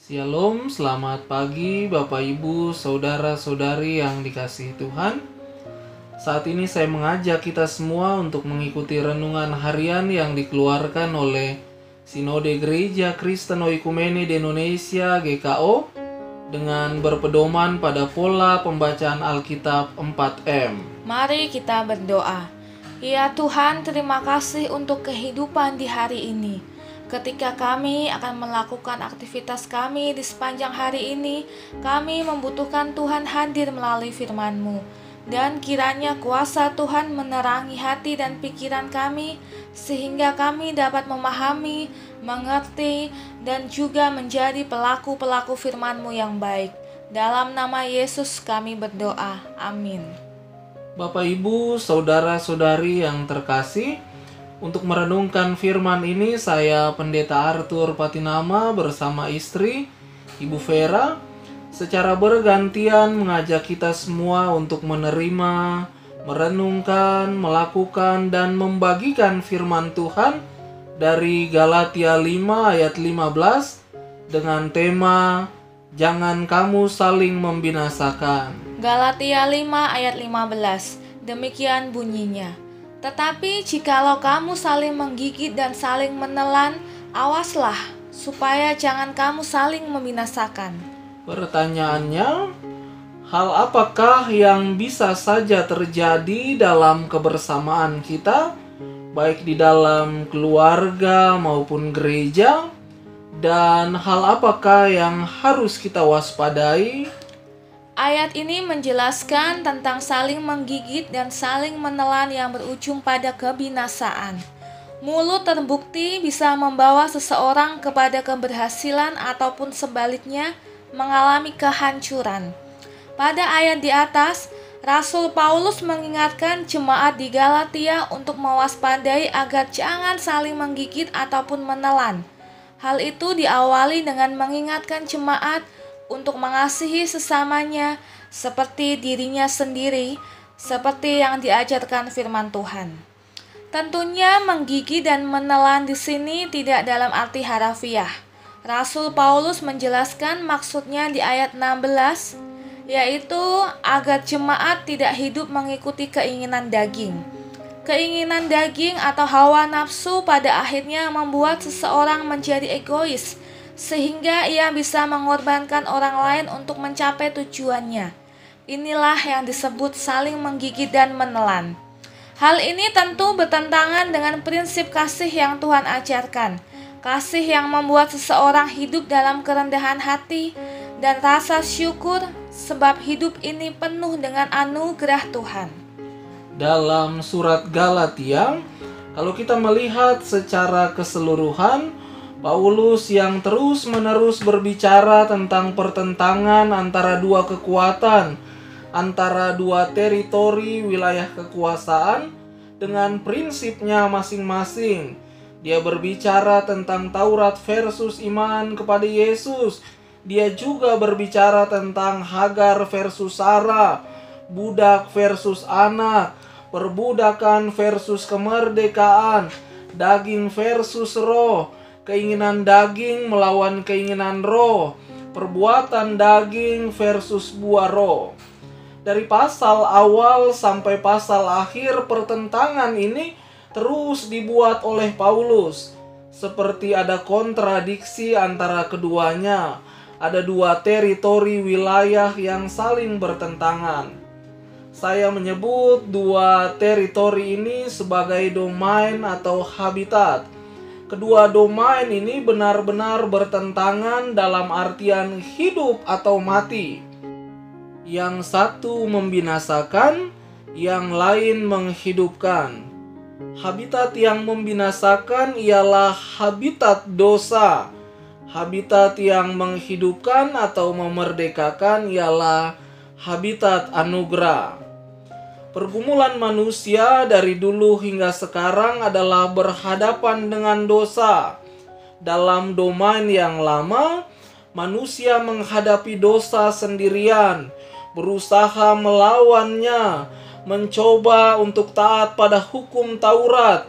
Shalom, selamat pagi Bapak Ibu, Saudara-saudari yang dikasihi Tuhan. Saat ini saya mengajak kita semua untuk mengikuti renungan harian yang dikeluarkan oleh Sinode Gereja Kristen Oikumene di Indonesia GKO dengan berpedoman pada pola pembacaan Alkitab 4M. Mari kita berdoa. Ya Tuhan, terima kasih untuk kehidupan di hari ini. Ketika kami akan melakukan aktivitas kami di sepanjang hari ini, kami membutuhkan Tuhan hadir melalui firman-Mu. Dan kiranya kuasa Tuhan menerangi hati dan pikiran kami, sehingga kami dapat memahami, mengerti, dan juga menjadi pelaku-pelaku firman-Mu yang baik. Dalam nama Yesus kami berdoa. Amin. Bapak Ibu, Saudara-saudari yang terkasih, untuk merenungkan firman ini, saya Pendeta Arthur Patinama bersama istri, Ibu Vera, secara bergantian mengajak kita semua untuk menerima, merenungkan, melakukan, dan membagikan firman Tuhan dari Galatia 5 ayat 15 dengan tema Jangan kamu saling membinasakan. Galatia 5 ayat 15, demikian bunyinya. Tetapi jikalau kamu saling menggigit dan saling menelan, awaslah, supaya jangan kamu saling membinasakan. Pertanyaannya, hal apakah yang bisa saja terjadi dalam kebersamaan kita, baik di dalam keluarga maupun gereja, dan hal apakah yang harus kita waspadai? Ayat ini menjelaskan tentang saling menggigit dan saling menelan yang berujung pada kebinasaan. Mulut terbukti bisa membawa seseorang kepada keberhasilan ataupun sebaliknya mengalami kehancuran. Pada ayat di atas, Rasul Paulus mengingatkan jemaat di Galatia untuk mewaspadai agar jangan saling menggigit ataupun menelan. Hal itu diawali dengan mengingatkan jemaat untuk mengasihi sesamanya seperti dirinya sendiri, seperti yang diajarkan firman Tuhan. Tentunya menggigit dan menelan di sini tidak dalam arti harafiah. Rasul Paulus menjelaskan maksudnya di ayat 16, yaitu agar jemaat tidak hidup mengikuti keinginan daging. Keinginan daging atau hawa nafsu pada akhirnya membuat seseorang menjadi egois, sehingga ia bisa mengorbankan orang lain untuk mencapai tujuannya. Inilah yang disebut saling menggigit dan menelan. Hal ini tentu bertentangan dengan prinsip kasih yang Tuhan ajarkan. Kasih yang membuat seseorang hidup dalam kerendahan hati dan rasa syukur, sebab hidup ini penuh dengan anugerah Tuhan. Dalam surat Galatia, kalau kita melihat secara keseluruhan, Paulus yang terus-menerus berbicara tentang pertentangan antara dua kekuatan, antara dua teritori wilayah kekuasaan dengan prinsipnya masing-masing. Dia berbicara tentang Taurat versus iman kepada Yesus. Dia juga berbicara tentang Hagar versus Sarah, budak versus anak, perbudakan versus kemerdekaan, daging versus roh, keinginan daging melawan keinginan roh, perbuatan daging versus buah roh. Dari pasal awal sampai pasal akhir, pertentangan ini terus dibuat oleh Paulus. Seperti ada kontradiksi antara keduanya. Ada dua teritori wilayah yang saling bertentangan. Saya menyebut dua teritori ini sebagai domain atau habitat. Kedua domain ini benar-benar bertentangan dalam artian hidup atau mati. Yang satu membinasakan, yang lain menghidupkan. Habitat yang membinasakan ialah habitat dosa. Habitat yang menghidupkan atau memerdekakan ialah habitat anugerah. Pergumulan manusia dari dulu hingga sekarang adalah berhadapan dengan dosa. Dalam domain yang lama, manusia menghadapi dosa sendirian, berusaha melawannya, mencoba untuk taat pada hukum Taurat,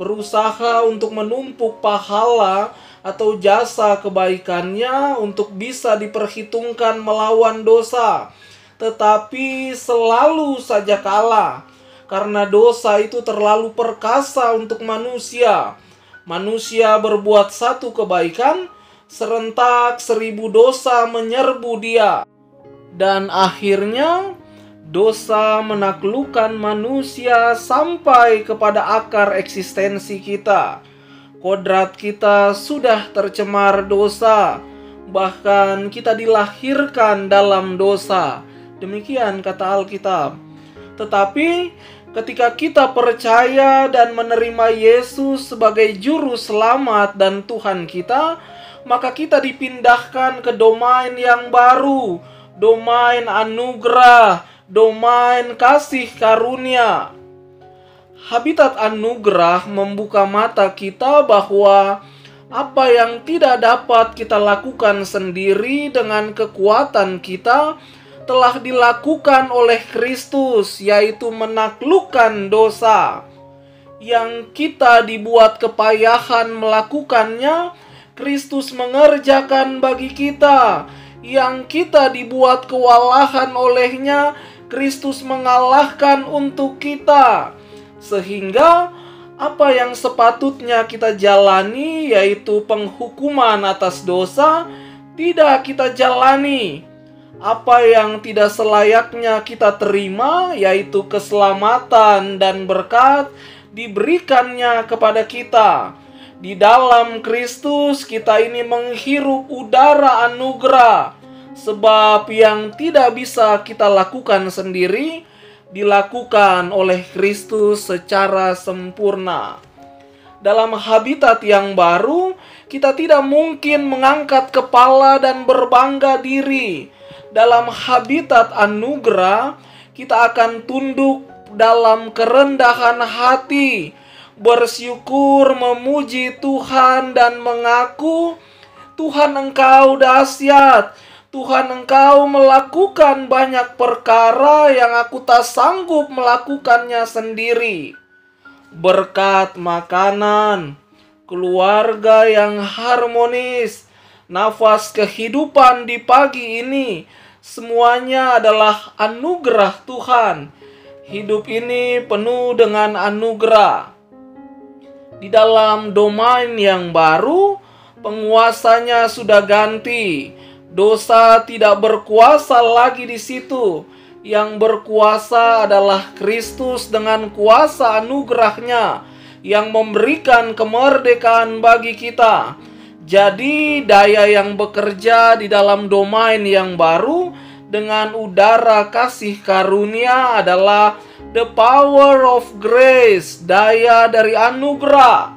berusaha untuk menumpuk pahala atau jasa kebaikannya untuk bisa diperhitungkan melawan dosa, tetapi selalu saja kalah. Karena dosa itu terlalu perkasa untuk manusia. Manusia berbuat satu kebaikan, serentak 1000 dosa menyerbu dia. Dan akhirnya dosa menaklukkan manusia sampai kepada akar eksistensi kita. Kodrat kita sudah tercemar dosa, bahkan kita dilahirkan dalam dosa. Demikian kata Alkitab. Tetapi ketika kita percaya dan menerima Yesus sebagai juru selamat dan Tuhan kita, maka kita dipindahkan ke domain yang baru, domain anugerah, domain kasih karunia. Habitat anugerah membuka mata kita bahwa apa yang tidak dapat kita lakukan sendiri dengan kekuatan kita telah dilakukan oleh Kristus, yaitu menaklukkan dosa. Yang kita dibuat kepayahan melakukannya, Kristus mengerjakan bagi kita. Yang kita dibuat kewalahan olehnya, Kristus mengalahkan untuk kita. Sehingga apa yang sepatutnya kita jalani, yaitu penghukuman atas dosa, tidak kita jalani. Apa yang tidak selayaknya kita terima, yaitu keselamatan dan berkat, diberikannya kepada kita. Di dalam Kristus kita ini menghirup udara anugerah. Sebab yang tidak bisa kita lakukan sendiri, dilakukan oleh Kristus secara sempurna. Dalam habitat yang baru, kita tidak mungkin mengangkat kepala dan berbangga diri. Dalam habitat anugerah, kita akan tunduk dalam kerendahan hati, bersyukur, memuji Tuhan, dan mengaku, Tuhan Engkau dahsyat. Tuhan Engkau melakukan banyak perkara yang aku tak sanggup melakukannya sendiri. Berkat makanan, keluarga yang harmonis, nafas kehidupan di pagi ini, semuanya adalah anugerah Tuhan. Hidup ini penuh dengan anugerah. Di dalam domain yang baru, penguasanya sudah ganti. Dosa tidak berkuasa lagi di situ. Yang berkuasa adalah Kristus dengan kuasa anugerahnya yang memberikan kemerdekaan bagi kita. Jadi daya yang bekerja di dalam domain yang baru dengan udara kasih karunia adalah the power of grace, daya dari anugerah.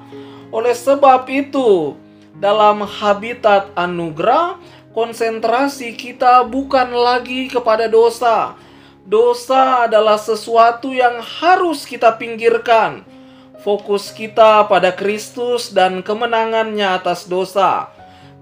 Oleh sebab itu, dalam habitat anugerah, konsentrasi kita bukan lagi kepada dosa. Dosa adalah sesuatu yang harus kita pinggirkan. Fokus kita pada Kristus dan kemenangannya atas dosa.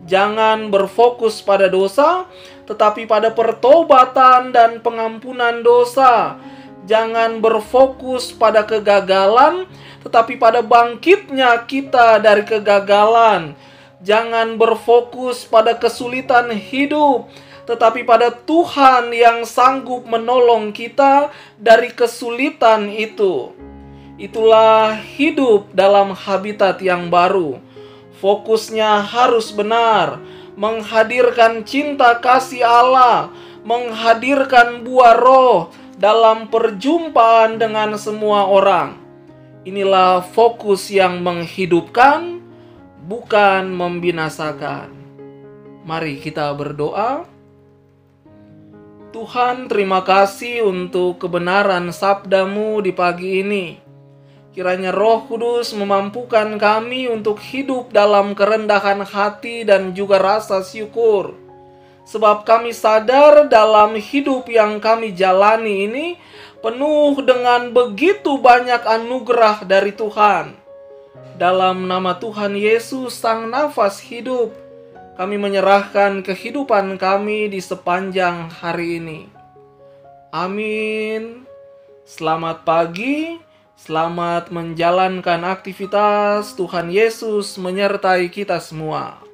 Jangan berfokus pada dosa, tetapi pada pertobatan dan pengampunan dosa. Jangan berfokus pada kegagalan, tetapi pada bangkitnya kita dari kegagalan. Jangan berfokus pada kesulitan hidup, tetapi pada Tuhan yang sanggup menolong kita dari kesulitan itu. Itulah hidup dalam habitat yang baru. Fokusnya harus benar, menghadirkan cinta kasih Allah, menghadirkan buah roh dalam perjumpaan dengan semua orang. Inilah fokus yang menghidupkan, bukan membinasakan. Mari kita berdoa. Tuhan, terima kasih untuk kebenaran sabda-Mu di pagi ini. Kiranya Roh Kudus memampukan kami untuk hidup dalam kerendahan hati dan juga rasa syukur. Sebab kami sadar dalam hidup yang kami jalani ini penuh dengan begitu banyak anugerah dari Tuhan. Dalam nama Tuhan Yesus, Sang Nafas Hidup, kami menyerahkan kehidupan kami di sepanjang hari ini. Amin. Selamat pagi. Selamat menjalankan aktivitas. Tuhan Yesus menyertai kita semua.